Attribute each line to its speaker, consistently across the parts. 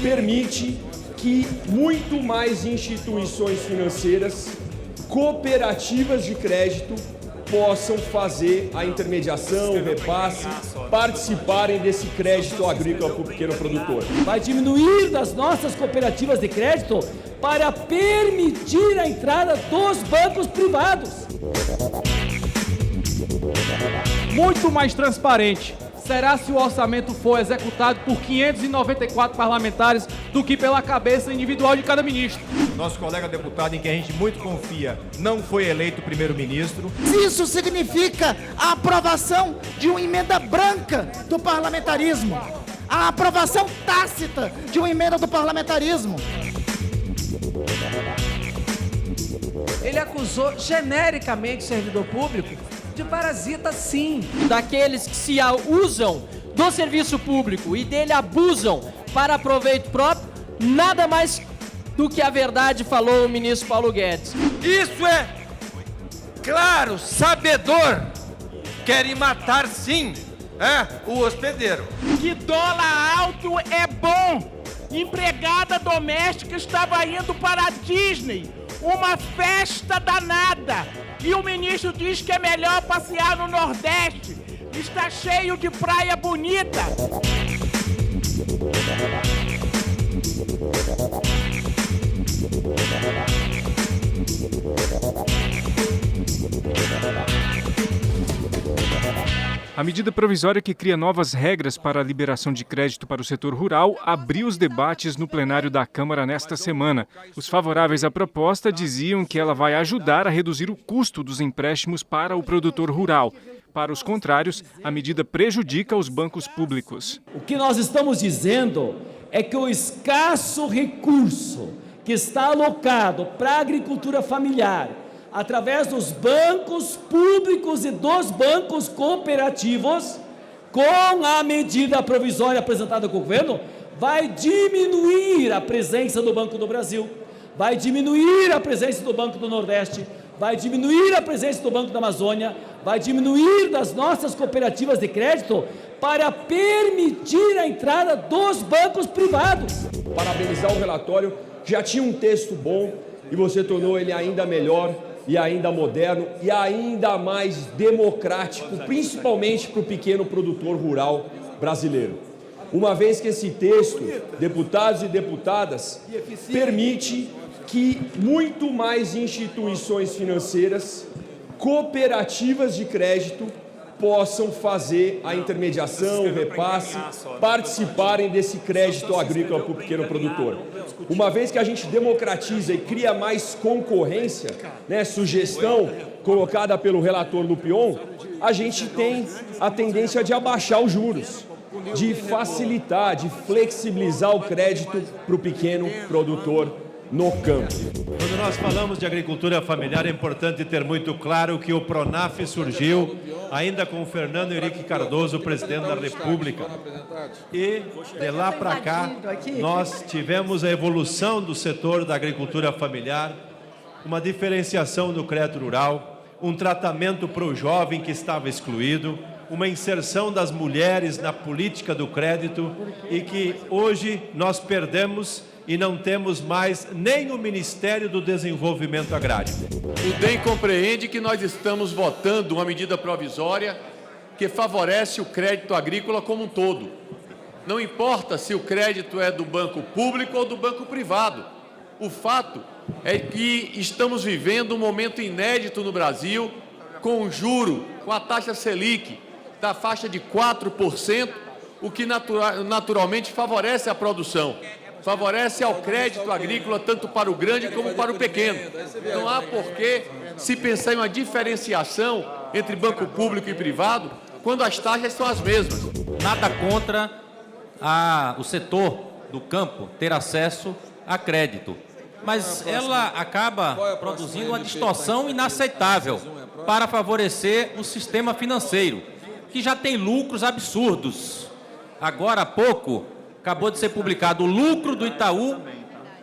Speaker 1: permite que muito mais instituições financeiras, cooperativas de crédito, possam fazer a intermediação, o repasse, participarem desse crédito agrícola para o pequeno produtor.
Speaker 2: Vai diminuir das nossas cooperativas de crédito para permitir a entrada dos bancos privados.
Speaker 3: Muito mais transparente será se o orçamento for executado por 594 parlamentares do que pela cabeça individual de cada ministro.
Speaker 4: Nosso colega deputado, em quem a gente muito confia, não foi eleito primeiro-ministro.
Speaker 5: Isso significa a aprovação de uma emenda branca do parlamentarismo, a aprovação tácita de uma emenda do parlamentarismo.
Speaker 6: Ele acusou genericamente o servidor público de parasita, sim.
Speaker 7: Daqueles que se usam do serviço público e dele abusam para proveito próprio, nada mais do que a verdade falou o ministro Paulo Guedes.
Speaker 8: Isso é claro, sabedor, querem matar sim, o hospedeiro.
Speaker 9: Que dólar alto é bom. Empregada doméstica estava indo para a Disney, uma festa danada. E o ministro diz que é melhor passear no Nordeste. Está cheio de praia bonita.
Speaker 10: A medida provisória que cria novas regras para a liberação de crédito para o setor rural abriu os debates no plenário da Câmara nesta semana. Os favoráveis à proposta diziam que ela vai ajudar a reduzir o custo dos empréstimos para o produtor rural. Para os contrários, a medida prejudica os bancos públicos.
Speaker 2: O que nós estamos dizendo é que o escasso recurso que está alocado para a agricultura familiar, através dos bancos públicos e dos bancos cooperativos, com a medida provisória apresentada pelo governo, vai diminuir a presença do Banco do Brasil, vai diminuir a presença do Banco do Nordeste, vai diminuir a presença do Banco da Amazônia, vai diminuir das nossas cooperativas de crédito para permitir a entrada dos bancos privados.
Speaker 1: Parabenizar o relatório, já tinha um texto bom e você tornou ele ainda melhor, e ainda moderno e ainda mais democrático, principalmente para o pequeno produtor rural brasileiro. Uma vez que esse texto, deputados e deputadas, permite que muito mais instituições financeiras, cooperativas de crédito, possam fazer a intermediação, o repasse, participarem desse crédito agrícola para o pequeno produtor. Uma vez que a gente democratiza e cria mais concorrência, sugestão colocada pelo relator Lupion, a gente tem a tendência de abaixar os juros, de facilitar, de flexibilizar o crédito para o pequeno produtor no campo.
Speaker 4: Quando nós falamos de agricultura familiar, é importante ter muito claro que o PRONAF surgiu ainda com o Fernando Henrique Cardoso, presidente da República. E de lá para cá, nós tivemos a evolução do setor da agricultura familiar, uma diferenciação do crédito rural, um tratamento para o jovem que estava excluído, uma inserção das mulheres na política do crédito e que hoje nós perdemos e não temos mais nem o Ministério do Desenvolvimento Agrário.
Speaker 11: O DEM compreende que nós estamos votando uma medida provisória que favorece o crédito agrícola como um todo. Não importa se o crédito é do banco público ou do banco privado. O fato é que estamos vivendo um momento inédito no Brasil, com o juro, com a taxa Selic da faixa de 4%, o que naturalmente favorece a produção. Favorece ao crédito agrícola tanto para o grande como para o pequeno. Não há por que se pensar em uma diferenciação entre banco público e privado quando as taxas são as mesmas.
Speaker 12: Nada contra o setor do campo ter acesso a crédito, mas ela acaba produzindo uma distorção inaceitável para favorecer o sistema financeiro, que já tem lucros absurdos. Agora há pouco, acabou de ser publicado o lucro do Itaú,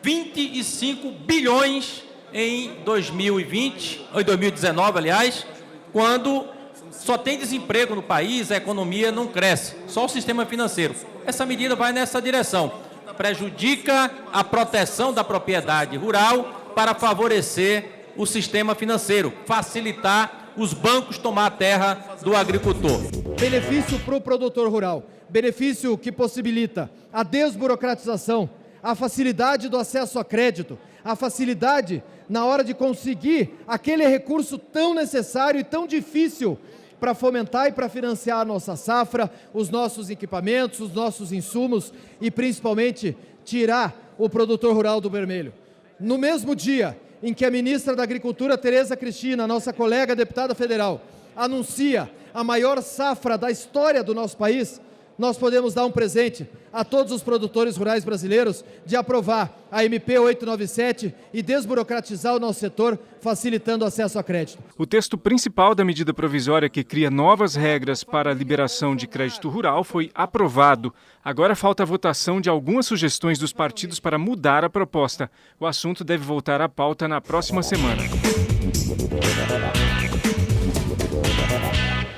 Speaker 12: 25 bilhões em 2020, ou em 2019, aliás, quando só tem desemprego no país, a economia não cresce, só o sistema financeiro. Essa medida vai nessa direção. prejudica a proteção da propriedade rural para favorecer o sistema financeiro, facilitar os bancos tomar a terra do agricultor.
Speaker 13: Benefício para o produtor rural, benefício que possibilita a desburocratização, a facilidade do acesso a crédito, a facilidade na hora de conseguir aquele recurso tão necessário e tão difícil para fomentar e para financiar a nossa safra, os nossos equipamentos, os nossos insumos e principalmente tirar o produtor rural do vermelho. No mesmo dia em que a ministra da Agricultura, Tereza Cristina, nossa colega deputada federal, anuncia a maior safra da história do nosso país, nós podemos dar um presente a todos os produtores rurais brasileiros de aprovar a MP 897 e desburocratizar o nosso setor, facilitando o acesso a crédito.
Speaker 10: O texto principal da medida provisória que cria novas regras para a liberação de crédito rural foi aprovado. Agora falta a votação de algumas sugestões dos partidos para mudar a proposta. O assunto deve voltar à pauta na próxima semana.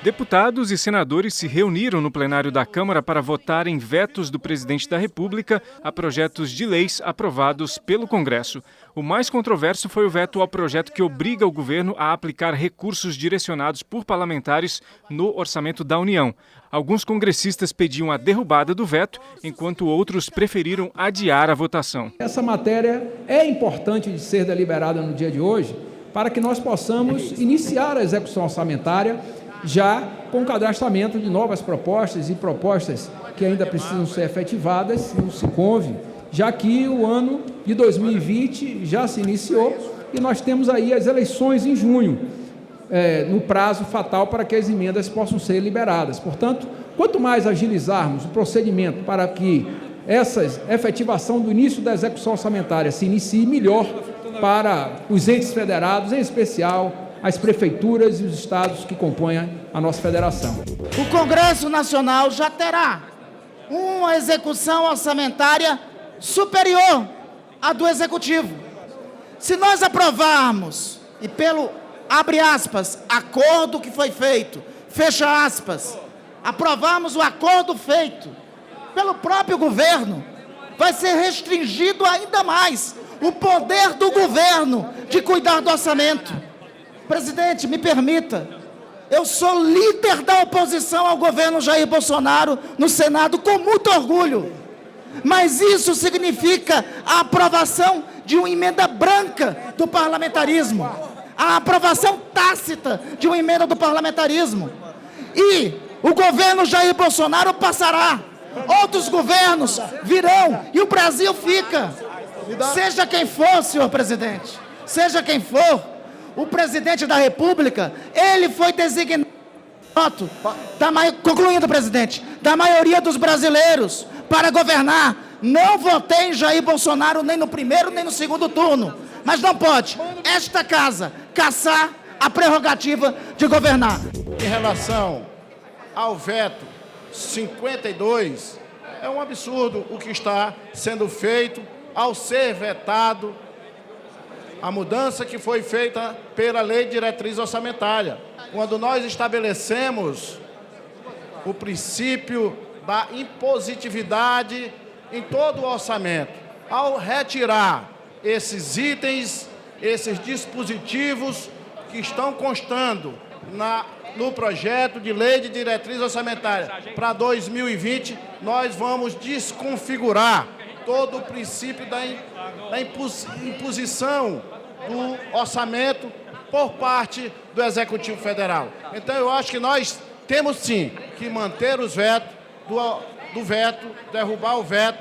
Speaker 10: Deputados e senadores se reuniram no plenário da Câmara para votar em vetos do presidente da República a projetos de leis aprovados pelo Congresso. O mais controverso foi o veto ao projeto que obriga o governo a aplicar recursos direcionados por parlamentares no orçamento da União. Alguns congressistas pediam a derrubada do veto, enquanto outros preferiram adiar a votação.
Speaker 14: Essa matéria é importante de ser deliberada no dia de hoje para que nós possamos iniciar a execução orçamentária já com o cadastramento de novas propostas e propostas que ainda precisam ser efetivadas no Siconv, já que o ano de 2020 já se iniciou e nós temos aí as eleições em junho, no prazo fatal para que as emendas possam ser liberadas. Portanto, quanto mais agilizarmos o procedimento para que essa efetivação do início da execução orçamentária se inicie, melhor para os entes federados, em especial as prefeituras e os estados que compõem a nossa federação.
Speaker 5: O Congresso Nacional já terá uma execução orçamentária superior à do Executivo. Se nós aprovarmos, e pelo, abre aspas, acordo que foi feito, fecha aspas, aprovarmos o acordo feito pelo próprio governo, vai ser restringido ainda mais o poder do governo de cuidar do orçamento. Presidente, me permita, eu sou líder da oposição ao governo Jair Bolsonaro no Senado com muito orgulho, mas isso significa a aprovação de uma emenda branca do parlamentarismo, a aprovação tácita de uma emenda do parlamentarismo, e o governo Jair Bolsonaro passará, outros governos virão e o Brasil fica. Seja quem for, senhor presidente, seja quem for, o presidente da República, ele foi designado, concluindo, presidente, da maioria dos brasileiros para governar. Não votei em Jair Bolsonaro nem no primeiro nem no segundo turno, mas não pode esta casa caçar a prerrogativa de governar.
Speaker 15: Em relação ao veto 52, é um absurdo o que está sendo feito ao ser vetado a mudança que foi feita pela Lei de Diretriz Orçamentária, quando nós estabelecemos o princípio da impositividade em todo o orçamento. Ao retirar esses itens, esses dispositivos que estão constando no projeto de Lei de Diretriz Orçamentária para 2020, nós vamos desconfigurar todo o princípio da imposição do orçamento por parte do Executivo Federal. Então, eu acho que nós temos, sim, que manter os vetos, derrubar o veto,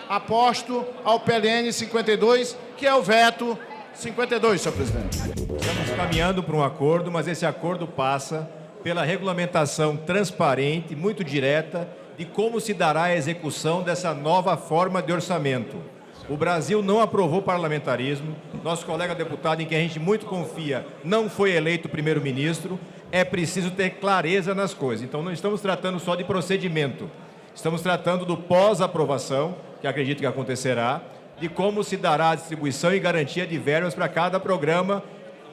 Speaker 15: aposto ao PLN 52, que é o veto 52, senhor presidente.
Speaker 16: Estamos caminhando para um acordo, mas esse acordo passa pela regulamentação transparente, muito direta, de como se dará a execução dessa nova forma de orçamento. O Brasil não aprovou parlamentarismo, nosso colega deputado, em quem a gente muito confia, não foi eleito primeiro-ministro, é preciso ter clareza nas coisas. Então, não estamos tratando só de procedimento, estamos tratando do pós-aprovação, que acredito que acontecerá, de como se dará a distribuição e garantia de verbas para cada programa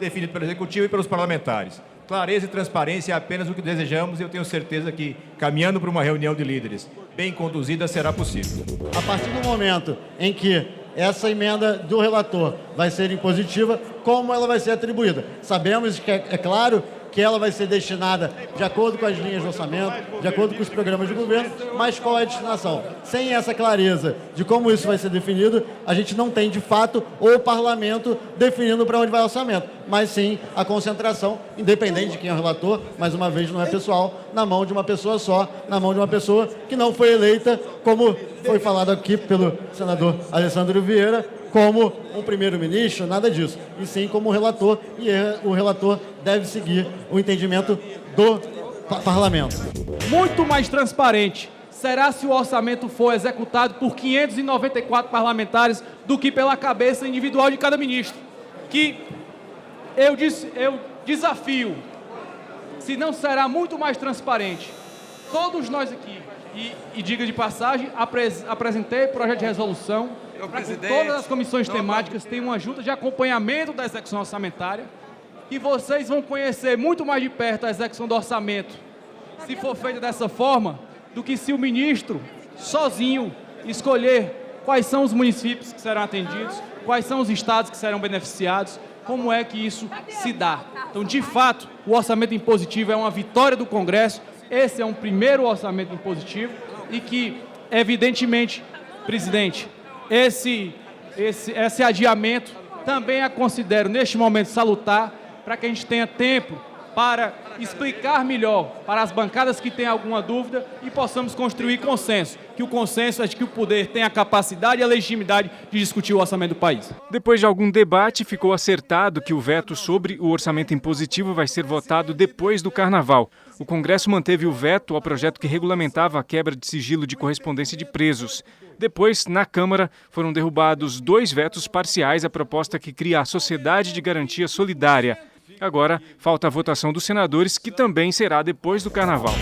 Speaker 16: definido pelo Executivo e pelos parlamentares. Clareza e transparência é apenas o que desejamos e eu tenho certeza que, caminhando para uma reunião de líderes bem conduzida será possível.
Speaker 17: A partir do momento em que essa emenda do relator vai ser impositiva, como ela vai ser atribuída? Sabemos que é claro que ela vai ser destinada de acordo com as linhas de orçamento, de acordo com os programas de governo, mas qual é a destinação? Sem essa clareza de como isso vai ser definido, a gente não tem, de fato, o parlamento definindo para onde vai o orçamento, mas sim a concentração, independente de quem é o relator, mais uma vez não é pessoal, na mão de uma pessoa só, na mão de uma pessoa que não foi eleita, como foi falado aqui pelo senador Alessandro Vieira, como um primeiro-ministro, nada disso, e sim como relator, e o relator deve seguir o entendimento do parlamento.
Speaker 3: Muito mais transparente será se o orçamento for executado por 594 parlamentares do que pela cabeça individual de cada ministro. Que eu desafio, se não será muito mais transparente. Todos nós aqui, e diga de passagem, apresentei projeto de resolução para que todas as comissões temáticas tenham uma junta de acompanhamento da execução orçamentária, e vocês vão conhecer muito mais de perto a execução do orçamento, se for feita dessa forma, do que se o ministro, sozinho, escolher quais são os municípios que serão atendidos, quais são os estados que serão beneficiados, como é que isso se dá. Então, de fato, o orçamento impositivo é uma vitória do Congresso, esse é um primeiro orçamento impositivo e que, evidentemente, presidente, esse adiamento também a considero, neste momento, salutar, para que a gente tenha tempo para explicar melhor para as bancadas que têm alguma dúvida e possamos construir consenso, que o consenso é de que o poder tem a capacidade e a legitimidade de discutir o orçamento do país.
Speaker 10: Depois de algum debate, ficou acertado que o veto sobre o orçamento impositivo vai ser votado depois do Carnaval. O Congresso manteve o veto ao projeto que regulamentava a quebra de sigilo de correspondência de presos. Depois, na Câmara, foram derrubados 2 vetos parciais à proposta que cria a Sociedade de Garantia Solidária. Agora, falta a votação dos senadores, que também será depois do Carnaval.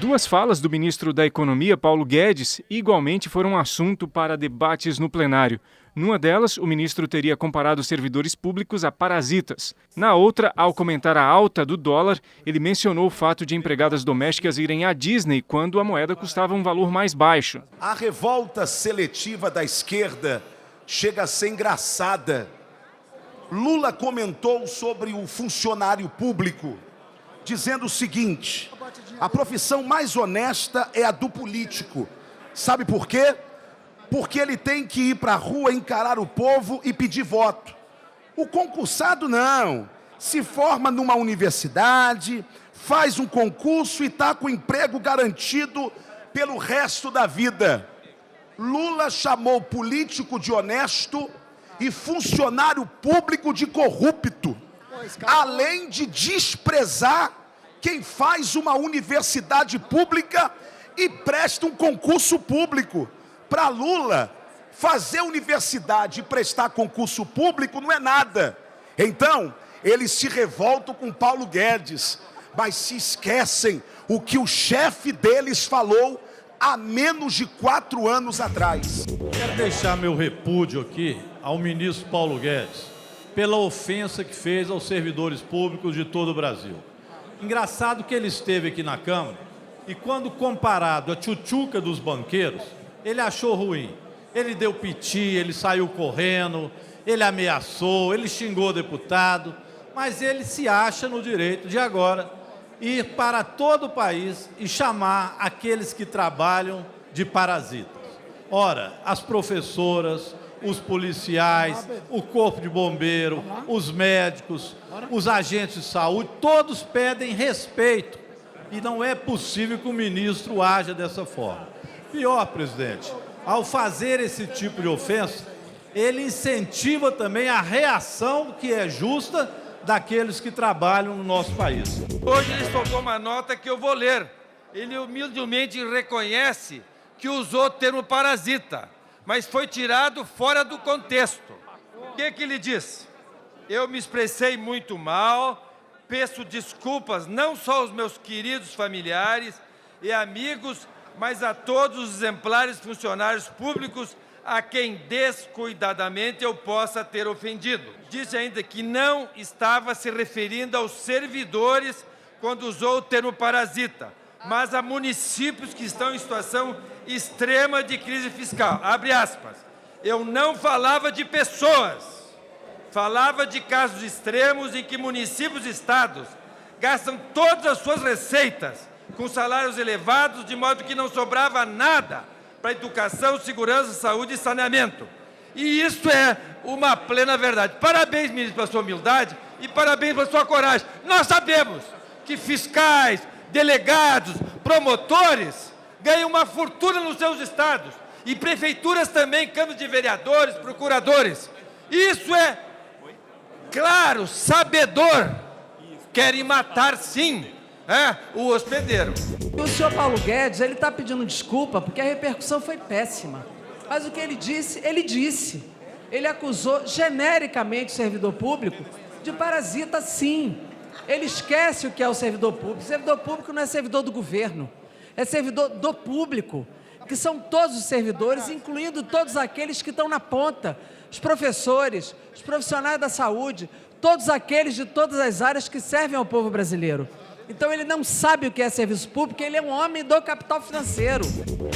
Speaker 10: 2 falas do ministro da Economia, Paulo Guedes, igualmente foram assunto para debates no plenário. Numa delas, o ministro teria comparado os servidores públicos a parasitas. Na outra, ao comentar a alta do dólar, ele mencionou o fato de empregadas domésticas irem à Disney quando a moeda custava um valor mais baixo.
Speaker 18: A revolta seletiva da esquerda chega a ser engraçada. Lula comentou sobre o funcionário público, dizendo o seguinte: a profissão mais honesta é a do político. Sabe por quê? Porque ele tem que ir para a rua, encarar o povo e pedir voto. O concursado não. Se forma numa universidade, faz um concurso e está com emprego garantido pelo resto da vida. Lula chamou político de honesto e funcionário público de corrupto, além de desprezar quem faz uma universidade pública e presta um concurso público. Para Lula, fazer universidade e prestar concurso público não é nada. Então, eles se revoltam com Paulo Guedes, mas se esquecem o que o chefe deles falou há menos de 4 anos atrás.
Speaker 4: Quero deixar meu repúdio aqui ao ministro Paulo Guedes pela ofensa que fez aos servidores públicos de todo o Brasil. Engraçado que ele esteve aqui na Câmara e quando comparado à tchutchuca dos banqueiros, ele achou ruim. Ele deu piti, ele saiu correndo, ele ameaçou, ele xingou o deputado, mas ele se acha no direito de agora ir para todo o país e chamar aqueles que trabalham de parasitas. Ora, as professoras, os policiais, o corpo de bombeiro, os médicos, os agentes de saúde, todos pedem respeito. E não é possível que o ministro haja dessa forma. Pior, presidente, ao fazer esse tipo de ofensa, ele incentiva também a reação que é justa daqueles que trabalham no nosso país.
Speaker 8: Hoje ele soltou uma nota que eu vou ler. Ele humildemente reconhece que usou o termo parasita, mas foi tirado fora do contexto. O que ele diz? Eu me expressei muito mal, peço desculpas não só aos meus queridos familiares e amigos, mas a todos os exemplares funcionários públicos a quem descuidadamente eu possa ter ofendido. Disse ainda que não estava se referindo aos servidores quando usou o termo parasita, mas a municípios que estão em situação extrema de crise fiscal. Abre aspas. Eu não falava de pessoas, falava de casos extremos em que municípios e estados gastam todas as suas receitas com salários elevados, de modo que não sobrava nada para educação, segurança, saúde e saneamento. E isso é uma plena verdade. Parabéns, ministro, pela sua humildade e parabéns pela sua coragem. Nós sabemos que fiscais, delegados, promotores ganham uma fortuna nos seus estados e prefeituras também, câmaras de vereadores, procuradores. Isso é claro, sabedor. Querem matar, sim, o hospedeiro.
Speaker 6: O senhor Paulo Guedes, ele está pedindo desculpa porque a repercussão foi péssima. Mas o que ele disse, ele disse. Ele acusou genericamente o servidor público de parasita, sim. Ele esquece o que é o servidor público. O servidor público não é servidor do governo, é servidor do público, que são todos os servidores, incluindo todos aqueles que estão na ponta, os professores, os profissionais da saúde, todos aqueles de todas as áreas que servem ao povo brasileiro. Então ele não sabe o que é serviço público, ele é um homem do capital financeiro.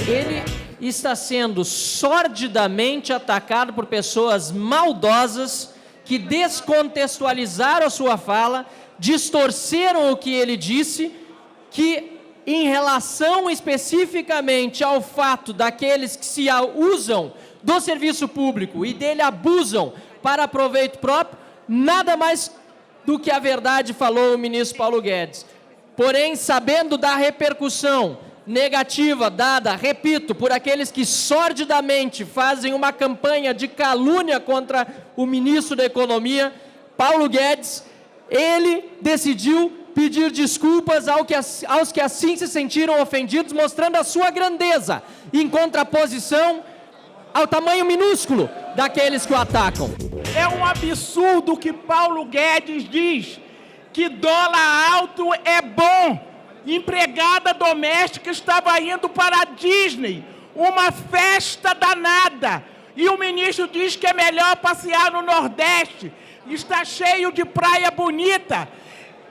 Speaker 7: Ele está sendo sordidamente atacado por pessoas maldosas que descontextualizaram a sua fala, distorceram o que ele disse, que em relação especificamente ao fato daqueles que se usam do serviço público e dele abusam para proveito próprio, nada mais do que a verdade falou o ministro Paulo Guedes. Porém, sabendo da repercussão negativa dada, repito, por aqueles que sordidamente fazem uma campanha de calúnia contra o ministro da Economia, Paulo Guedes, ele decidiu pedir desculpas aos que assim se sentiram ofendidos, mostrando a sua grandeza, em contraposição ao tamanho minúsculo daqueles que o atacam.
Speaker 9: É um absurdo que Paulo Guedes diz que dólar alto é bom. Empregada doméstica estava indo para a Disney, uma festa danada. E o ministro diz que é melhor passear no Nordeste, está cheio de praia bonita.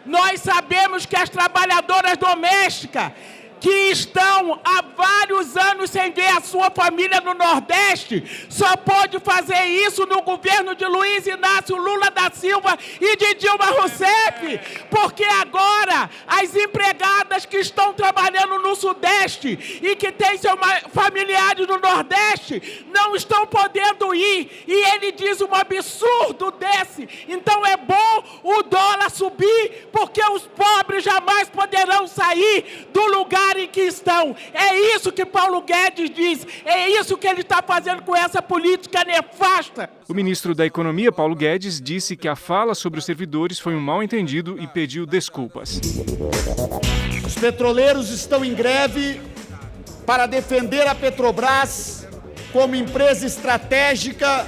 Speaker 9: Nós sabemos que as trabalhadoras domésticas que estão há vários anos sem ver a sua família no Nordeste, só pode fazer isso no governo de Luiz Inácio Lula da Silva e de Dilma Rousseff, porque agora as empregadas que estão trabalhando no Sudeste e que têm seus familiares no Nordeste não estão podendo ir, e ele diz um absurdo desse. Então é bom o dólar subir, porque os pobres jamais poderão sair do lugar em que estão. É isso que Paulo Guedes diz, é isso que ele está fazendo com essa política nefasta.
Speaker 10: O ministro da Economia, Paulo Guedes, disse que a fala sobre os servidores foi um mal-entendido e pediu desculpas.
Speaker 15: Os petroleiros estão em greve para defender a Petrobras como empresa estratégica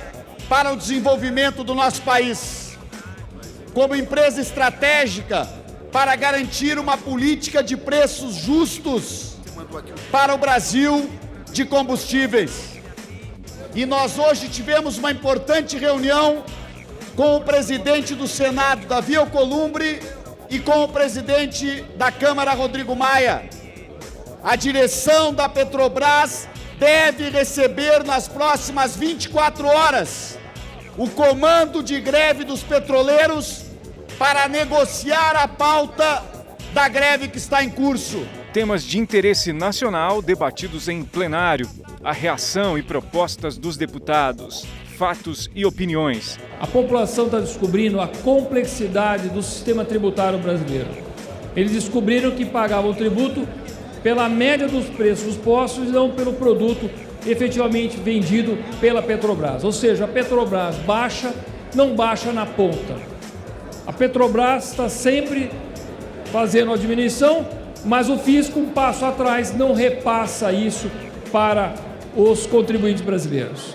Speaker 15: para o desenvolvimento do nosso país, como empresa estratégica para garantir uma política de preços justos para o Brasil de combustíveis. E nós hoje tivemos uma importante reunião com o presidente do Senado, Davi Alcolumbre, e com o presidente da Câmara, Rodrigo Maia. A direção da Petrobras deve receber nas próximas 24 horas o comando de greve dos petroleiros para negociar a pauta da greve que está em curso.
Speaker 10: Temas de interesse nacional debatidos em plenário, a reação e propostas dos deputados, fatos e opiniões.
Speaker 14: A população está descobrindo a complexidade do sistema tributário brasileiro. Eles descobriram que pagavam tributo pela média dos preços dos postos e não pelo produto efetivamente vendido pela Petrobras. Ou seja, a Petrobras baixa, não baixa na ponta. A Petrobras está sempre fazendo a diminuição, mas o fisco, um passo atrás, não repassa isso para os contribuintes brasileiros.